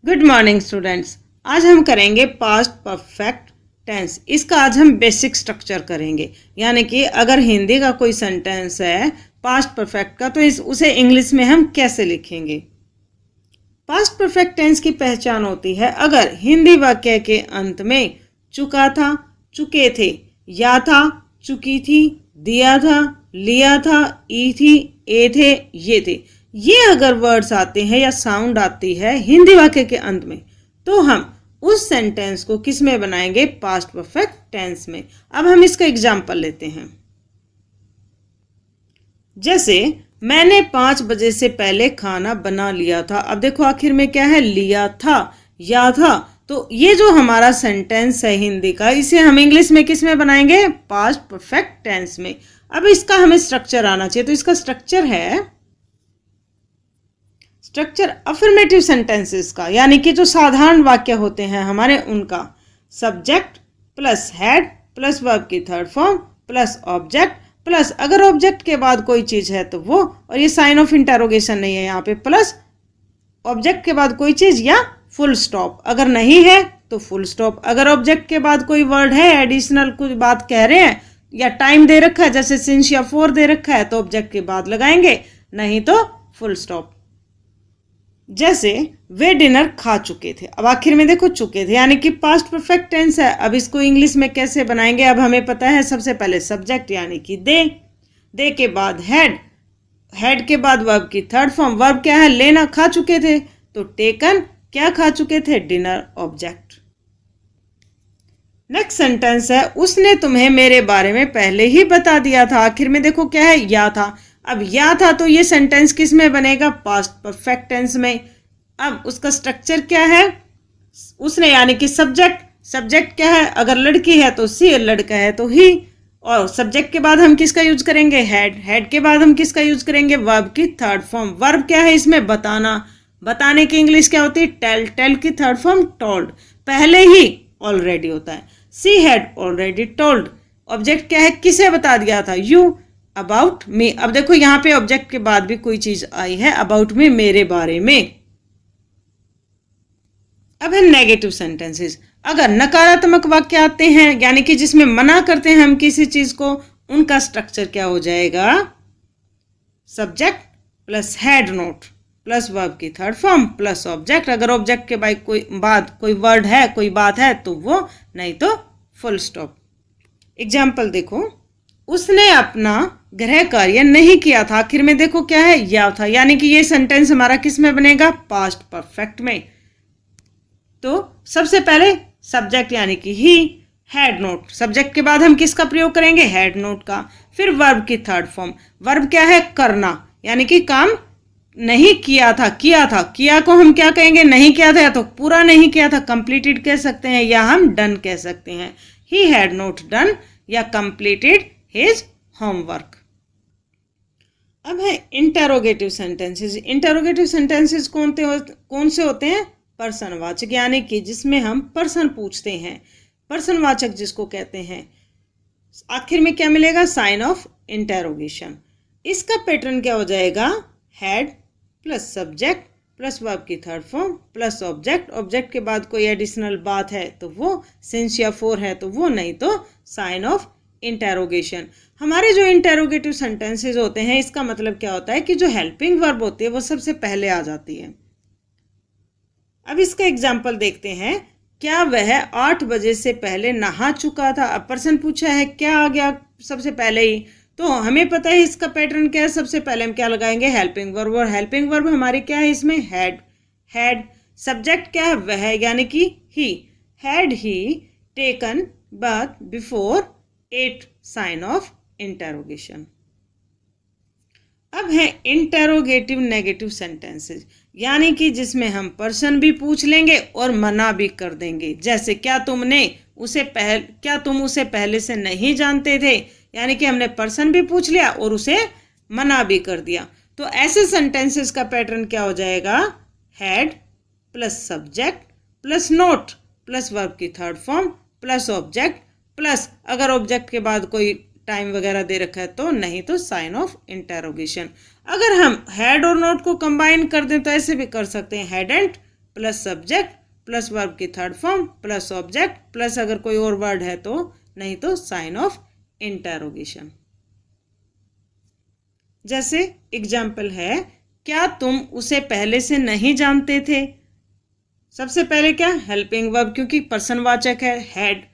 Good morning students. आज हम करेंगे पास्ट परफेक्ट टेंस। इसका आज हम बेसिक स्ट्रक्चर करेंगे, यानी कि अगर हिंदी का कोई सेंटेंस है पास्ट परफेक्ट का, तो उसे इंग्लिश में हम कैसे लिखेंगे। पास्ट परफेक्ट टेंस की पहचान होती है अगर हिंदी वाक्य के अंत में चुका था, चुके थे, या था, चुकी थी, दिया था, लिया था, ई थी, ए थे, ये अगर वर्ड्स आते हैं या साउंड आती है हिंदी वाक्य के अंत में, तो हम उस सेंटेंस को किस में बनाएंगे? पास्ट परफेक्ट टेंस में। अब हम इसका एग्जांपल लेते हैं। जैसे मैंने 5 बजे से पहले खाना बना लिया था। अब देखो आखिर में क्या है? लिया था, या था। तो ये जो हमारा सेंटेंस है हिंदी का, इसे हम इंग्लिश में किस में बनाएंगे? पास्ट परफेक्ट टेंस में। अब इसका हमें स्ट्रक्चर आना चाहिए, तो इसका स्ट्रक्चर है अफर्मेटिव सेंटेंसेस का, यानी कि जो साधारण वाक्य होते हैं हमारे, उनका subject plus had plus verb की third form plus object plus अगर ऑब्जेक्ट के बाद कोई चीज है तो वो, और ये साइन ऑफ इंटरोगेशन नहीं है यहाँ पे, प्लस ऑब्जेक्ट के बाद कोई चीज या फुल स्टॉप। अगर नहीं है तो फुल स्टॉप। अगर ऑब्जेक्ट के बाद कोई वर्ड है, एडिशनल कुछ बात कह रहे हैं या टाइम दे रखा है, जैसे सिंस या फॉर दे रखा है, तो ऑब्जेक्ट के बाद लगाएंगे, नहीं तो फुल स्टॉप। जैसे वे डिनर खा चुके थे। अब आखिर में देखो चुके थे, यानी कि पास्ट परफेक्ट टेंस है। अब इसको इंग्लिश में कैसे बनाएंगे? अब हमें पता है सबसे पहले सब्जेक्ट यानी कि दे के बाद हेड के बाद वर्ब की थर्ड फॉर्म। वर्ब क्या है? लेना। खा चुके थे तो टेकन। क्या खा चुके थे? Dinner, object. नेक्स्ट सेंटेंस है उसने तुम्हें मेरे बारे में पहले ही बता दिया था। आखिर में देखो क्या है? या था। अब या था तो ये सेंटेंस किस में बनेगा? पास्ट परफेक्ट टेंस में। अब उसका स्ट्रक्चर क्या है? उसने यानी कि सब्जेक्ट क्या है? अगर लड़की है तो सी, लड़का है तो ही। और सब्जेक्ट के बाद हम किसका यूज करेंगे? हेड के बाद हम किसका यूज करेंगे? वर्ब की थर्ड फॉर्म। वर्ब क्या है इसमें? बताना। बताने की इंग्लिश क्या होती है? टेल की थर्ड फॉर्म टोल्ड। पहले ही ऑलरेडी होता है। She had already told. Object क्या है? किसे बता दिया था? यू। About me. अब देखो यहाँ पे ऑब्जेक्ट के बाद भी कोई चीज आई है, अबाउट मी, मेरे बारे में। अब है नेगेटिव सेंटेंसेस। अगर नकारात्मक वाक्य आते हैं, यानी कि जिसमें मना करते हैं हम किसी चीज को, उनका स्ट्रक्चर क्या हो जाएगा? Subject plus head note plus verb की थर्ड फॉर्म प्लस ऑब्जेक्ट। अगर ऑब्जेक्ट के बाद कोई वर्ड है, कोई बात है, तो वो, नहीं तो फुल स्टॉप। एग्जाम्पल देखो, उसने अपना गृह कार्य नहीं किया था। आखिर में देखो क्या है? या था, यानी कि ये सेंटेंस हमारा किस में बनेगा? पास्ट परफेक्ट में। तो सबसे पहले सब्जेक्ट यानी कि ही, हेड नोट। सब्जेक्ट के बाद हम किसका प्रयोग करेंगे? हेड नोट का। फिर वर्ब की थर्ड फॉर्म। वर्ब क्या है? करना, यानी कि काम नहीं किया था, किया था। किया को हम क्या कहेंगे? नहीं किया था, या तो पूरा नहीं किया था, कंप्लीटेड कह सकते हैं, या हम डन कह सकते हैं। ही हैड नॉट डन या कंप्लीटेड हिज होमवर्क। अब है इंटेरोगेटिव सेंटेंसेस। इंटेरोगेटिव सेंटेंसेस कौन से होते हैं? पर्सनवाचक, यानी कि जिसमें हम पर्सन पूछते हैं। पर्सनवाचक जिसको कहते हैं, आखिर में क्या मिलेगा? Sign of interrogation. इसका पैटर्न क्या हो जाएगा? Had plus subject plus verb की third form plus object. Object के बाद कोई एडिशनल बात है तो वो, सिंस या फॉर है तो वो, नहीं तो साइन ऑफ इंटेरोगेशन। हमारे जो इंटेरोगेटिव सेंटेंसेस होते हैं, इसका मतलब क्या होता है कि जो हेल्पिंग वर्ब होती है वो सबसे पहले आ जाती है। अब इसका एग्जाम्पल देखते हैं। क्या वह 8 बजे से पहले नहा चुका था? अब पर्सन पूछा है, क्या आ गया सबसे पहले ही? तो हमें पता है इसका पैटर्न क्या है। सबसे पहले हम क्या लगाएंगे? Helping verb. और हेल्पिंग वर्ब हमारी क्या है इसमें? हेड। सब्जेक्ट क्या है? वह, यानी कि ही। Had he taken bath before 8, sign of interrogation. अब है इंटेरोगेटिव नेगेटिव सेंटेंसेस, यानी कि जिसमें हम पर्सन भी पूछ लेंगे और मना भी कर देंगे। जैसे क्या तुम उसे पहले से नहीं जानते थे? यानी कि हमने पर्सन भी पूछ लिया और उसे मना भी कर दिया। तो ऐसे सेंटेंसेस का पैटर्न क्या हो जाएगा? Had plus subject plus not plus verb की third form plus object plus अगर ऑब्जेक्ट के बाद कोई टाइम वगैरह दे रखा है तो, नहीं तो साइन ऑफ इंटेरोगेशन। अगर हम हेड और नोट को कंबाइन कर दें तो ऐसे भी कर सकते हैं, had and plus subject plus verb की third form plus object plus अगर कोई और वर्ड है तो, नहीं तो साइन ऑफ इंटरोगेशन। जैसे एग्जाम्पल है, क्या तुम उसे पहले से नहीं जानते थे? सबसे पहले क्या, हेल्पिंग वर्ब क्योंकि पर्सनवाचक है, हैड।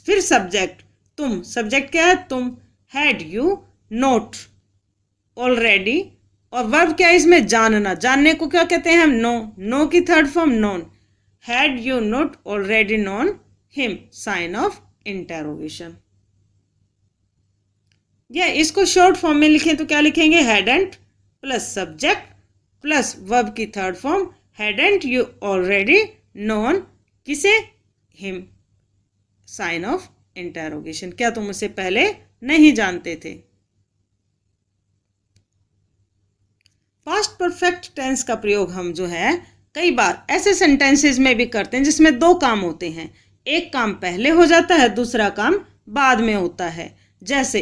फिर सब्जेक्ट तुम, सब्जेक्ट क्या है, तुम। हैड यू नोट ऑलरेडी, और वर्ब क्या है इसमें, जानना। जानने को क्या कहते हैं हम, नो। नो की third form known. Had you not already known him, sign of interrogation. या इसको शॉर्ट फॉर्म में लिखें तो क्या लिखेंगे, hadn't plus subject plus verb की third form, hadn't you already known किसे, हिम, साइन ऑफ इंटरोगेशन। क्या तुम उसे पहले नहीं जानते थे? पास्ट परफेक्ट टेंस का प्रयोग हम जो है कई बार ऐसे सेंटेंसेस में भी करते हैं जिसमें दो काम होते हैं, एक काम पहले हो जाता है, दूसरा काम बाद में होता है। जैसे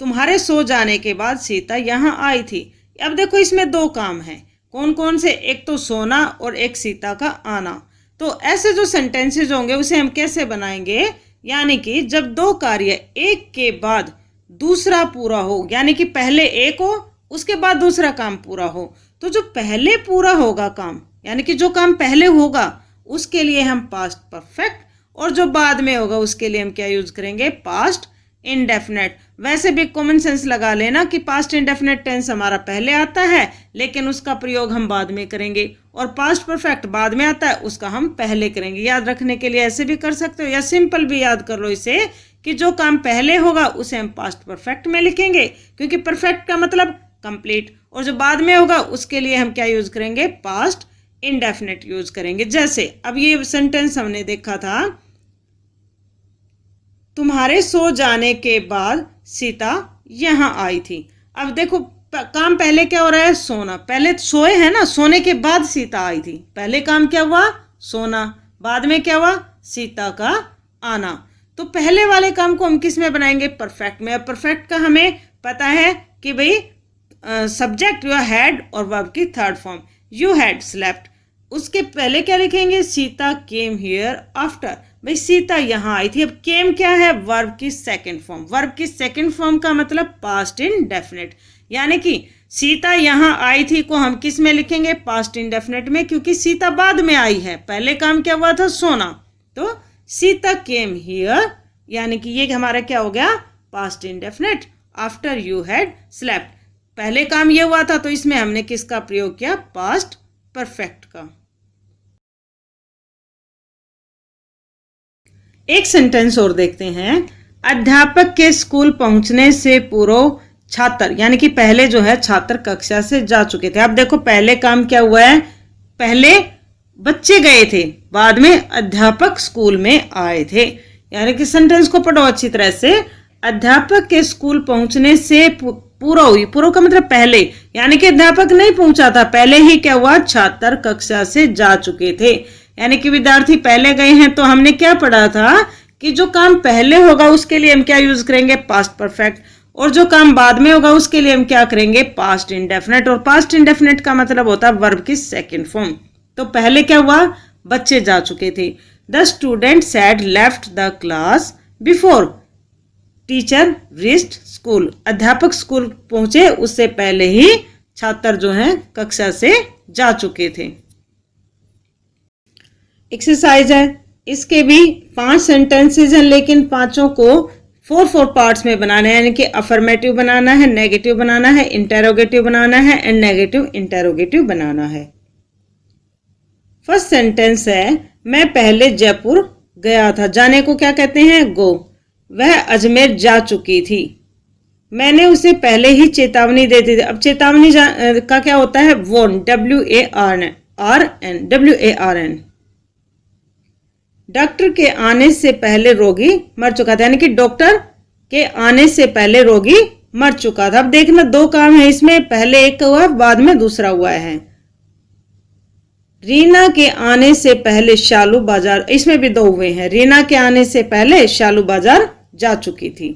तुम्हारे सो जाने के बाद सीता यहाँ आई थी। अब देखो इसमें दो काम हैं, कौन कौन से, एक तो सोना और एक सीता का आना। तो ऐसे जो सेंटेंसेस होंगे उसे हम कैसे बनाएंगे, यानी कि जब दो कार्य एक के बाद दूसरा पूरा हो, यानी कि पहले एक हो उसके बाद दूसरा काम पूरा हो, तो जो पहले पूरा होगा काम, यानी कि जो काम पहले होगा उसके लिए हम पास्ट परफेक्ट, और जो बाद में होगा उसके लिए हम क्या यूज करेंगे, पास्ट इंडेफिनेट। वैसे भी कॉमन सेंस लगा लेना कि पास्ट इंडेफिनेट टेंस हमारा पहले आता है लेकिन उसका प्रयोग हम बाद में करेंगे, और पास्ट परफेक्ट बाद में आता है उसका हम पहले करेंगे। याद रखने के लिए ऐसे भी कर सकते हो, या सिंपल भी याद कर लो इसे कि जो काम पहले होगा उसे हम पास्ट परफेक्ट में लिखेंगे क्योंकि परफेक्ट का मतलब कंप्लीट, और जो बाद में होगा उसके लिए हम क्या यूज करेंगे, पास्ट इंडेफिनेट यूज करेंगे। जैसे अब ये सेंटेंस हमने देखा था, तुम्हारे सो जाने के बाद सीता यहाँ आई थी। अब देखो काम पहले क्या हो रहा है, सोना। पहले सोए है ना, सोने के बाद सीता आई थी। पहले काम क्या हुआ, सोना, बाद में क्या हुआ, सीता का आना। तो पहले वाले काम को हम किस में बनाएंगे, परफेक्ट में। अब परफेक्ट का हमें पता है कि भाई सब्जेक्ट यू हैड और वर्ब की third form, you had slept. उसके पहले क्या लिखेंगे, सीता केम हियर आफ्टर, भाई सीता यहाँ आई थी। अब केम क्या है, वर्ब की सेकंड फॉर्म। वर्ब की सेकंड फॉर्म का मतलब पास्ट इंडेफिनिट, यानी कि सीता यहाँ आई थी को हम किस में लिखेंगे, पास्ट इंडेफिनिट में, क्योंकि सीता बाद में आई है। पहले काम क्या हुआ था, सोना। तो सीता केम हियर, यानी कि ये हमारा क्या हो गया, past indefinite. After you had slept, पहले काम ये हुआ था तो इसमें हमने किसका प्रयोग किया, पास्ट परफेक्ट का। एक सेंटेंस और देखते हैं, अध्यापक के स्कूल पहुंचने से पूर्व छात्र, यानी कि पहले जो है छात्र कक्षा से जा चुके थे। अब देखो पहले काम क्या हुआ है, पहले बच्चे गए थे, बाद में अध्यापक स्कूल में आए थे। यानी कि सेंटेंस को पढ़ो अच्छी तरह से, अध्यापक के स्कूल पहुंचने से पूर्व हुई, पूर्व का मतलब पहले, यानी कि अध्यापक नहीं पहुंचा था, पहले ही क्या हुआ, छात्र कक्षा से जा चुके थे। यानी कि विद्यार्थी पहले गए हैं। तो हमने क्या पढ़ा था कि जो काम पहले होगा उसके लिए हम क्या यूज करेंगे, पास्ट परफेक्ट, और जो काम बाद में होगा उसके लिए हम क्या करेंगे, पास्ट इंडेफिनिट। और पास्ट इंडेफिनिट का मतलब होता है वर्ब की सेकंड फॉर्म। तो पहले क्या हुआ, बच्चे जा चुके थे। The students had left the class before teacher reached school, अध्यापक स्कूल पहुंचे उससे पहले ही छात्र जो हैं कक्षा से जा चुके थे। एक्सरसाइज है, इसके भी 5 सेंटेंसेस हैं लेकिन पांचों को 4 पार्ट्स में बनाना है, यानी कि अफर्मेटिव बनाना है, नेगेटिव बनाना है, इंटेरोगेटिव बनाना है एंड नेगेटिव इंटेरोगेटिव बनाना है। फर्स्ट सेंटेंस है, मैं पहले जयपुर गया था। जाने को क्या कहते हैं, गो। वह अजमेर जा चुकी थी। मैंने उसे पहले ही चेतावनी दे दी थी। अब चेतावनी का क्या होता है, वॉर्न, WARN। डॉक्टर के आने से पहले रोगी मर चुका था, यानी कि डॉक्टर के आने से पहले रोगी मर चुका था। अब देखना दो काम है इसमें, पहले एक हुआ बाद में दूसरा हुआ है। रीना के आने से पहले शालू बाजार, इसमें भी 2 हुए हैं। रीना के आने से पहले शालू बाजार जा चुकी थी।